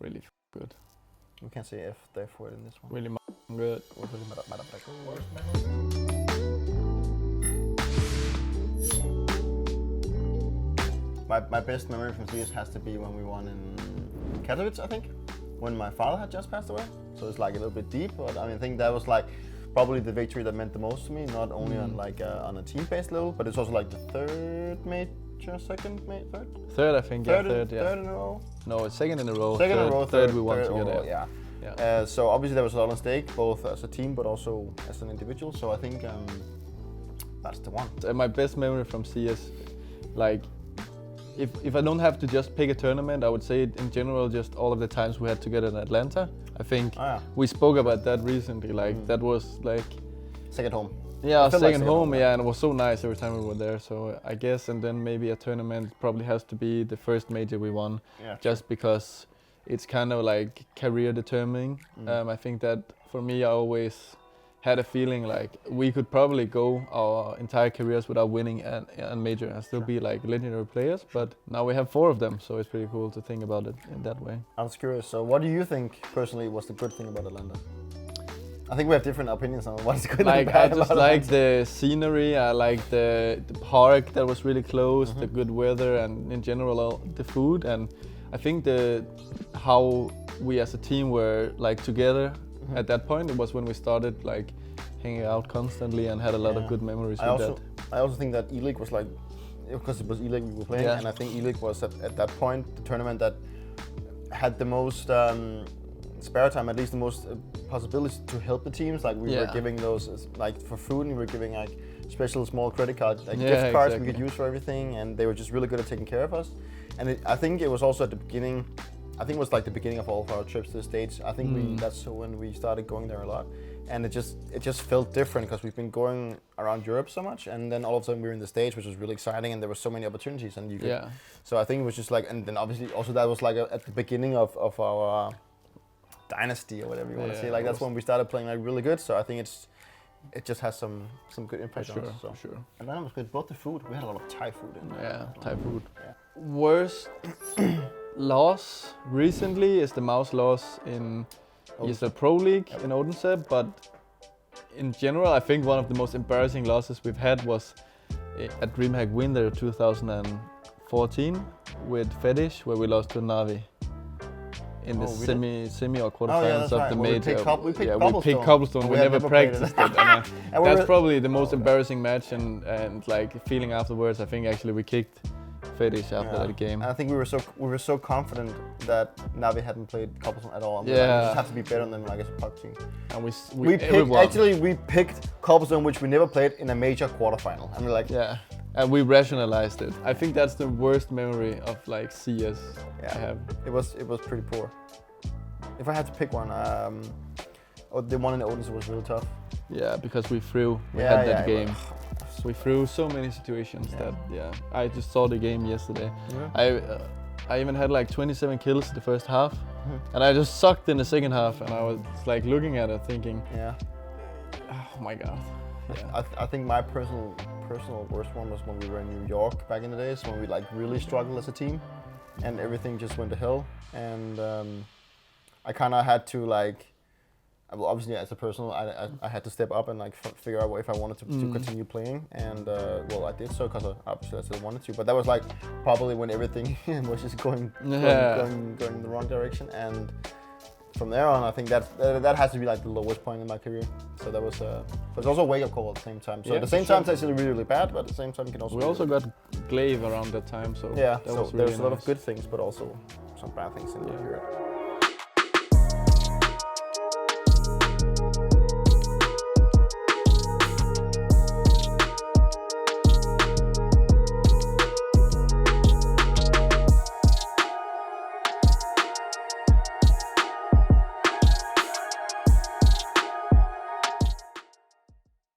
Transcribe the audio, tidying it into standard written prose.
really good. We can't say F there for it in this one. Really good. My best memory from CS has to be when we won in Katowice, I think, when my father had just passed away. So it's like a little bit deep, but I mean, I think that was like probably the victory that meant the most to me. Not only on like on a team-based level, but it's also like the third major, second major, third. Third, I think. Third in a row. No, it's second in a row. Second in a row. Third we won together. Overall, yeah. So obviously there was a lot on stake, both as a team but also as an individual. So I think that's the one. My best memory from CS, like. If I don't have to just pick a tournament, I would say in general just all of the times we had together in Atlanta. I think we spoke about that recently. Like that was like second home. Yeah, second home. Yeah, and it was so nice every time we were there. So I guess, and then maybe a tournament probably has to be the first major we won, just because it's kind of like career determining. I think that for me, I always had a feeling like we could probably go our entire careers without winning a major and still be like legendary players, but now we have 4 of them, so it's pretty cool to think about it in that way. I was curious, so what do you think personally was the good thing about Atlanta? I think we have different opinions on what's good and bad. I just like the scenery, I like the park that was really close, the good weather, and in general the food, and I think how we as a team were like together. At that point, it was when we started like hanging out constantly and had a lot of good memories with that. I also think that E-League was like, because it was E-League we were playing, and I think E-League was at that point the tournament that had the most spare time, at least the most possibilities to help the teams. Like we were giving those like for food, and we were giving like special small credit cards, like gift cards we could use for everything, and they were just really good at taking care of us. And I think it was also at the beginning. I think it was like the beginning of all of our trips to the States. I think that's when we started going there a lot, and it just felt different because we've been going around Europe so much, and then all of a sudden we were in the States, which was really exciting, and there were so many opportunities, and you could. So I think it was just like, and then obviously also that was like at the beginning of our dynasty or whatever you want to say. Like that's when we started playing like really good. So I think it just has some good impact on us. So. Sure. And then it was good. Both the food, we had a lot of Thai food in there. Yeah, Thai food. Yeah. Worst loss recently is the mouse loss in the Pro League in Odense, but in general I think one of the most embarrassing losses we've had was at DreamHack Winter 2014 with Fetish, where we lost to Navi in the semi or quarterfinals of the major. We picked Cobblestone. We never practiced it. And that's probably the most embarrassing match, and like feeling afterwards. I think actually we kicked Fetish after that game. And I think we were so confident that Navi hadn't played Cobblestone at all. I mean, we just have to be better than them, like as a puck team. And we picked Cobblestone, which we never played in a major quarterfinal. And we're like, and we rationalized it. I think that's the worst memory of like CS I have. It was pretty poor. If I had to pick one, the one in Odense was really tough. Yeah, because we had that game. We threw so many situations that I just saw the game yesterday. I even had like 27 kills the first half, and I just sucked in the second half, and I was like looking at it thinking, oh my god. I think my personal worst one was when we were in New York back in the days, when we like really struggled as a team, and everything just went to hell, and I kind of had to like. Well, obviously, as a personal, I had to step up and like figure out if I wanted to continue playing, and I did so because obviously I still wanted to. But that was like probably when everything was just going in the wrong direction, and from there on, I think that has to be like the lowest point in my career. So that was, but it's also a wake up call at the same time. So at the same time, it's actually really, really bad, but at the same time, it can also. We also got Glaive around that time, so so there's a lot of good things, but also some bad things in the period.